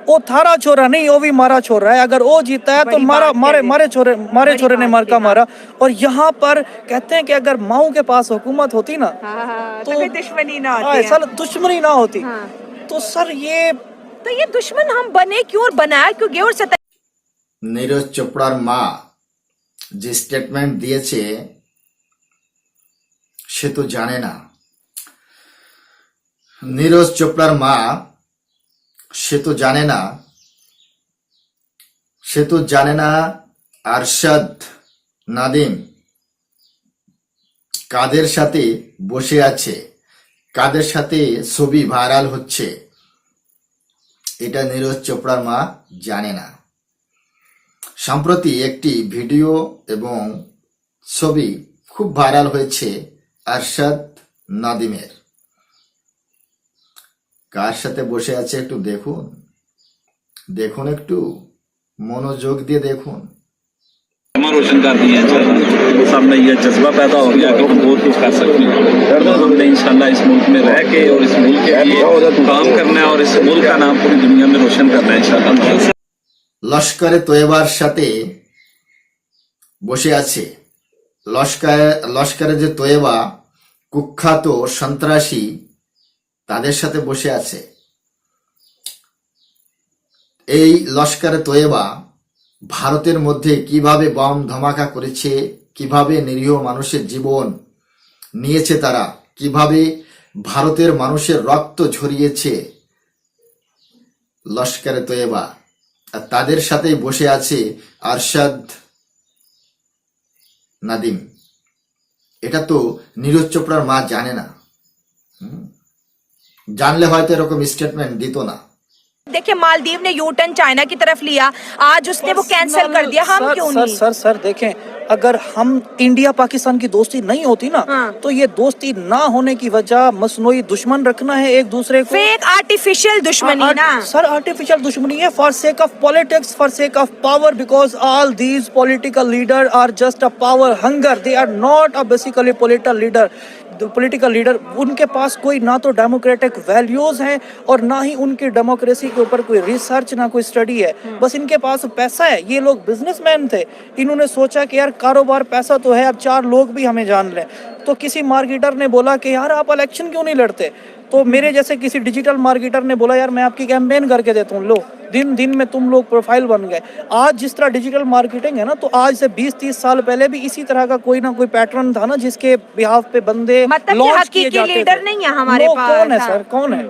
वो थारा छोरा नहीं, वो भी मारा छोरा है। अगर वो जीता है तो मारे छोरे ने मार का मारा। और यहाँ पर कहते हैं कि अगर माओ के पास हुकूमत होती ना तो दुश्मनी ना होती, सर दुश्मनी ना होती। तो सर ये दुश्मन हम बने क्यों और बनाया क्यों गए? और नीरज चोपड़ार মা যে স্টেটমেন্ট দিয়েছে সে তো জানে না। नीरज चोपड़ार মা সে তো জানে না আরশাদ নাদিম কাদের সাথে বসে আছে, কাদের সাথে ছবি ভাইরাল হচ্ছে, এটা নীরজ চোপড়ার মা জানে না। সম্প্রতি একটি ভিডিও এবং ছবি খুব ভাইরাল হয়েছে আরশাদ নাদিমের। কার সাথে বসে আছে একটু দেখুন, দেখুন একটু মনোযোগ দিয়ে দেখুন। रोशन कर दिए हैं, सामने ये जज्बा पैदा हो गया कि हम बहुत कुछ कर सकते हैं। तो हमने इंशाल्लाह इस मुल्क में रह के और इस मुल्क के लिए काम करना है और इस मुल्क का नाम पूरी दुनिया में रोशन करना है इंशाल्लाह। লস্করে তৈয়বার সাথে বসে আছে। লস্করে যে তৈয়বা কুখ্যাত সন্ত্রাসী, তাদের সাথে বসে আছে। এই লস্করে তৈয়বা ভারতের মধ্যে কিভাবে বম ধামাকা করেছে, কিভাবে নিরীহ মানুষের জীবন নিয়েছে তারা, কিভাবে ভারতের মানুষের রক্ত ঝরিয়েছে লস্করে তৈয়বা, আর তাদের সাথেই বসে আছে আরশাদ নাদিম। এটা তো নীরজ চোপড়ার মা জানে না। জানলে হয়তো এরকম স্টেটমেন্ট দিত না। देखिए मालदीव ने यू टर्न चाइना की तरफ लिया, आज उसने वो कैंसिल कर दिया, हम क्यों नहीं? सर देखें, अगर हम इंडिया पाकिस्तान की दोस्ती नहीं होती ना, तो ये दोस्ती ना होने की वजह मसनूई दुश्मन रखना है एक दूसरे को, फेक आर्टिफिशियल दुश्मनी ना सर। आर्टिफिशियल दुश्मनी है for sake of politics, for sake of power, because all these political leader are just a power hunger, they are not a basically political leader. उनके पास कोई ना तो डेमोक्रेटिक वैल्यूज हैं और ना ही उनकी डेमोक्रेसी के ऊपर कोई रिसर्च, ना कोई स्टडी है। बस इनके पास पैसा है। ये लोग बिजनेसमैन थे, इन्होंने सोचा कि यार कारोबार पैसा तो है, अब 4 लोग भी हमें जान लें। तो किसी मार्केटर ने बोला कि यार आप इलेक्शन क्यों नहीं लड़ते, तो मेरे जैसे किसी डिजिटल मार्केटर ने बोला यार मैं आपकी कैंपेन करके देता हूँ, लो दिन में तुम लोग प्रोफाइल बन गए। आज जिस तरह डिजिटल मार्केटिंग है ना, तो आज से 20-30 साल पहले भी इसी तरह का कोई ना कोई पैटर्न था ना, जिसके बिहाफ पे बंदे लॉन्च किए जाते थे। लीडर नहीं है हमारे पास। कौन है सर, कौन है?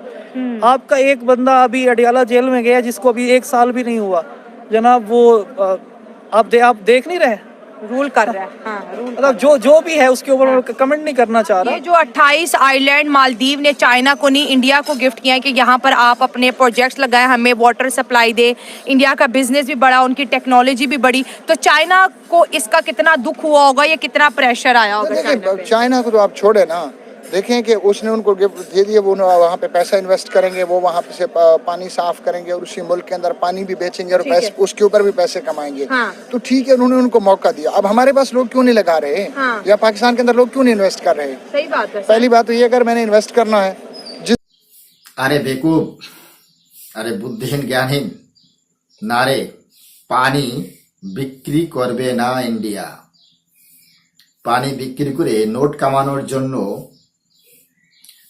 आपका एक बंदा अभी अडियाला जेल में गया जिसको अभी 1 साल भी नहीं हुआ जनाब, वो आप देख नहीं रहे, रूल कर रहा है। हाँ, मतलब जो भी है उसके ऊपर कमेंट नहीं करना चाह रहा। ये जो 28 आइलैंड मालदीव ने चाइना को नहीं इंडिया को गिफ्ट किया है कि यहाँ पर आप अपने प्रोजेक्ट्स लगाएं, हमें वाटर सप्लाई दे, इंडिया का बिजनेस भी बढ़ा, उनकी टेक्नोलॉजी भी बढ़ी, तो चाइना को इसका कितना दुख हुआ होगा, या कितना प्रेशर आया होगा? चाइना को तो आप छोड़े ना, देखें कि उसने उनको गिफ्ट दे दिए, वो वहाँ पे पैसा इन्वेस्ट करेंगे, वो वहाँ पे से पानी साफ करेंगे और उसी मुल्क के अंदर पानी भी बेचेंगे और पैसे उसके ऊपर भी पैसे कमाएंगे। तो ठीक है, उन्होंने उनको मौका दिया। अब हमारे पास लोग क्यों नहीं लगा रहे, या पाकिस्तान के अंदर लोग क्यों नहीं इन्वेस्ट कर रहे? सही बात है। पहली बात तो ये, अगर मैंने इन्वेस्ट करना है। अरे बेवकूफ, अरे बुद्धिहीन ज्ञानहीन ना रे, पानी বিক্রি করবে না ইন্ডিয়া। পানি বিক্রি করে নোট কামানোর জন্য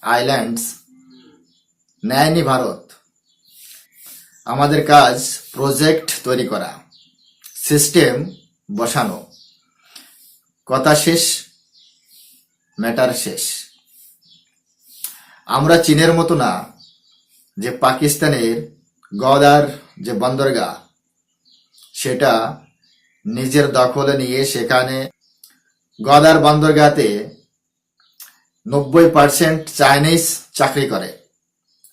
আইল্যান্ডস নেয়নি ভারত। আমাদের কাজ প্রজেক্ট তৈরি করা, সিস্টেম বসানো, কথা শেষ, ম্যাটার শেষ। আমরা চীনের মতো না যে পাকিস্তানের গদার যে বন্দরগাহ সেটা নিজের দখলে নিয়ে সেখানে গদার বন্দরগাহতে 90% চাইনিজ চাকরি করে,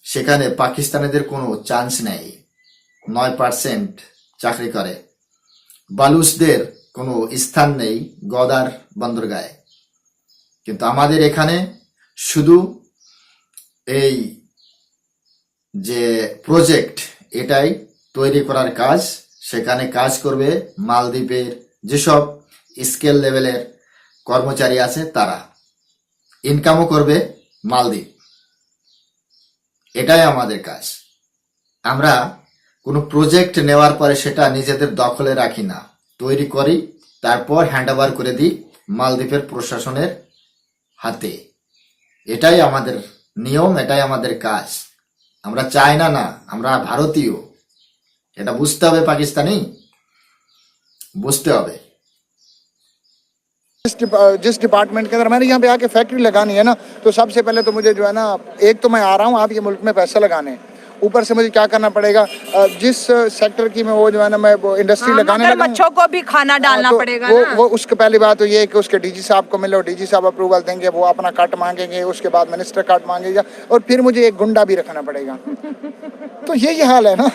সেখানে পাকিস্তানিদের কোনো চান্স নেই। 9% চাকরি করে। বালুচদের কোনো স্থান নেই গদার বন্দরগাহে। কিন্তু আমাদের এখানে শুধু এই যে প্রজেক্ট এটাই তৈরি করার কাজ, সেখানে কাজ করবে মালদ্বীপের যেসব স্কেল লেভেলের কর্মচারী আছে তারা, ইনকামও করবে মালদ্বীপ। এটাই আমাদের কাজ। আমরা কোনো প্রজেক্ট নেওয়ার পরে সেটা নিজেদের দখলে রাখি না, তৈরি করি, তারপর হ্যান্ড ওভার করে দিই মালদ্বীপের প্রশাসনের হাতে। এটাই আমাদের নিয়ম, এটাই আমাদের কাজ। আমরা চাইনা না, আমরা ভারতীয়। এটা বুঝতে হবে, পাকিস্তানি বুঝতে হবে। जिस डिपार्टमेंट के अंदर मैंने यहाँ पे आके फैक्ट्री लगानी है ना, तो सबसे पहले तो मुझे जो है ना, एक तो मैं आ रहा हूँ आप ये मुल्क में पैसा लगाने, ऊपर से मुझे क्या करना पड़ेगा, जिस सेक्टर की मैं वो जो है ना मैं वो इंडस्ट्री लगाने लगा, मच्छों को भी खाना डालना पड़ेगा ना। वो उसके पहली बात तो ये है कि उसके डीजी साहब को मिलो, डीजी साहब अप्रूवल देंगे, वो अपना कट मांगेंगे, उसके बाद मिनिस्टर कट मांगेगा, और फिर मुझे एक गुंडा भी रखना पड़ेगा। तो यही हाल है ना।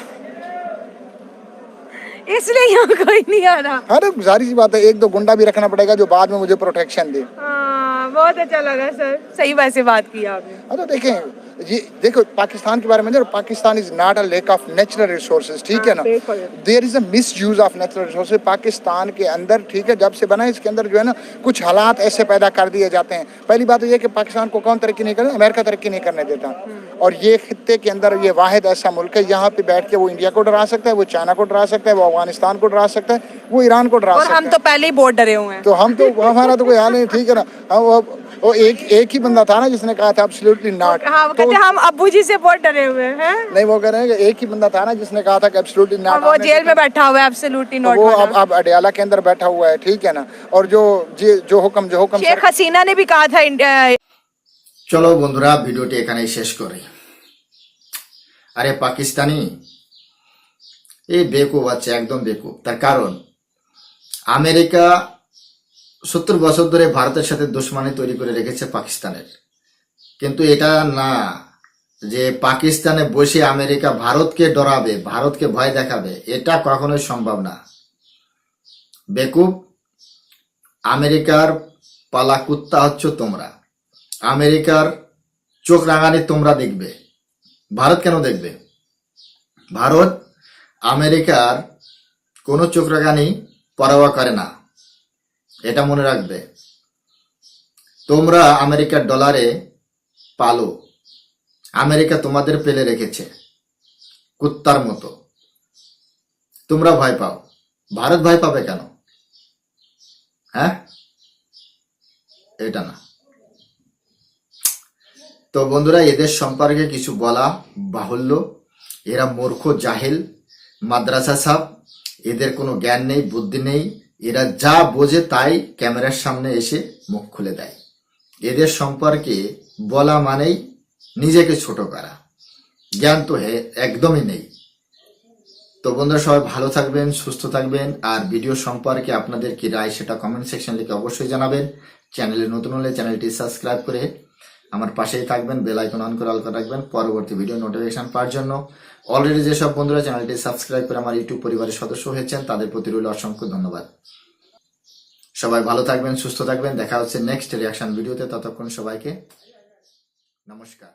इसलिए यहाँ कोई नहीं आ रहा। अरे जारी सी बात है, एक दो गुंडा भी रखना पड़ेगा जो बाद में मुझे प्रोटेक्शन दे। हाँ, बहुत अच्छा लगा सर, सही वैसे बात की आपने। अरे देखें, ये देखो पाकिस्तान के बारे में, Pakistan is not a lack of natural resources, ठीक है ना, there is a misuse of natural resources Pakistan के अंदर, ठीक है। जब से बना इसके अंदर जो है ना कुछ हालात ऐसे पैदा कर दिए जाते हैं। पहली बात तो ये कि पाकिस्तान को कौन तरक्की नहीं करता, अमेरिका तरक्की नहीं करने देता, और ये खित्ते के अंदर ये वाहिद ऐसा मुल्क है यहाँ पे बैठ के वो इंडिया को डरा सकता है, वो चाइना को डरा सकता है, वो अफगानिस्तान को डरा सकता है, वो ईरान को डरा और सकता है। हम तो पहले ही बहुत डरे हुए हैं। तो हम तो, हमारा तो कोई हाल नहीं, ठीक है ना। हम वो एक ही बंदा था ना जिसने कहा था एब्सोल्युटली नॉट। हाँ, वो कहते हैं हम अब्बू जी से बहुत डरे हुए हैं। नहीं, वो कह रहे हैं कि एक ही बंदा था ना जिसने कहा था कि एब्सोल्युटली नॉट। वो जेल में बैठा हुआ है एब्सोल्युटली नॉट, वो अब अडयाला के अंदर बैठा हुआ है, ठीक है ना। और जो हुक्म शेख हसीना ने भी कहा था इंडिया। চলো বন্ধুরা, ভিডিওটি এখানেই শেষ করি। আরে পাকিস্তানি এই বেকুব আছে, একদম বেকুব। তার কারণ আমেরিকা 70 বছর ধরে ভারতের সাথে দুশ্মনী তৈরি করে রেখেছে পাকিস্তানের, কিন্তু এটা না যে পাকিস্তানে বসে আমেরিকা ভারতকে ডরাবে, ভারতকে ভয় দেখাবে, এটা কখনোই সম্ভব না। বেকুব, আমেরিকার পালা কুত্তা হচ্ছে তোমরা। আমেরিকার চোখ রাঙানি তোমরা দেখবে, ভারত কেন দেখবে? ভারত আমেরিকার কোনো চোখ রাঙানি পরোয়া করে না, এটা মনে রাখবে। তোমরা আমেরিকার ডলারে পালো, আমেরিকা তোমাদের পেলে রেখেছে কুত্তার মতো। তোমরা ভয় পাও, ভারত ভয় পাবে কেন? হ্যাঁ, এটা না। তো বন্ধুরা, এদের সম্পর্কে কিছু বলা বাহুল্য। এরা মূর্খ, জাহেল, মাদ্রাসা সাব, এদের কোনো জ্ঞান নেই, বুদ্ধি নেই। এরা যা বোঝে তাই ক্যামেরার সামনে এসে মুখ খুলে দেয়। এদের সম্পর্কে বলা মানেই নিজেকে ছোট করা, জ্ঞান তো একদমই নেই। তো বন্ধুরা, সবাই ভালো থাকবেন, সুস্থ থাকবেন, আর ভিডিও সম্পর্কে আপনাদের কি রায় সেটা কমেন্ট সেকশন লিখে অবশ্যই জানাবেন। চ্যানেলে নতুন হলে চ্যানেলটি সাবস্ক্রাইব করে আমার পাশেই থাকবেন, বেল আইকন অন করে অল করে রাখবেন পরবর্তী ভিডিও নোটিফিকেশন পাওয়ার জন্য। অলরেডি যেসব বন্ধুরা চ্যানেলটি সাবস্ক্রাইব করে আমার ইউটিউব পরিবারের সদস্য হয়েছেন তাদের প্রতি রইল অসংখ্য ধন্যবাদ। সবাই ভালো থাকবেন, সুস্থ থাকবেন। দেখা হচ্ছে নেক্সট রিয়াকশন ভিডিওতে। ততক্ষণ সবাইকে নমস্কার।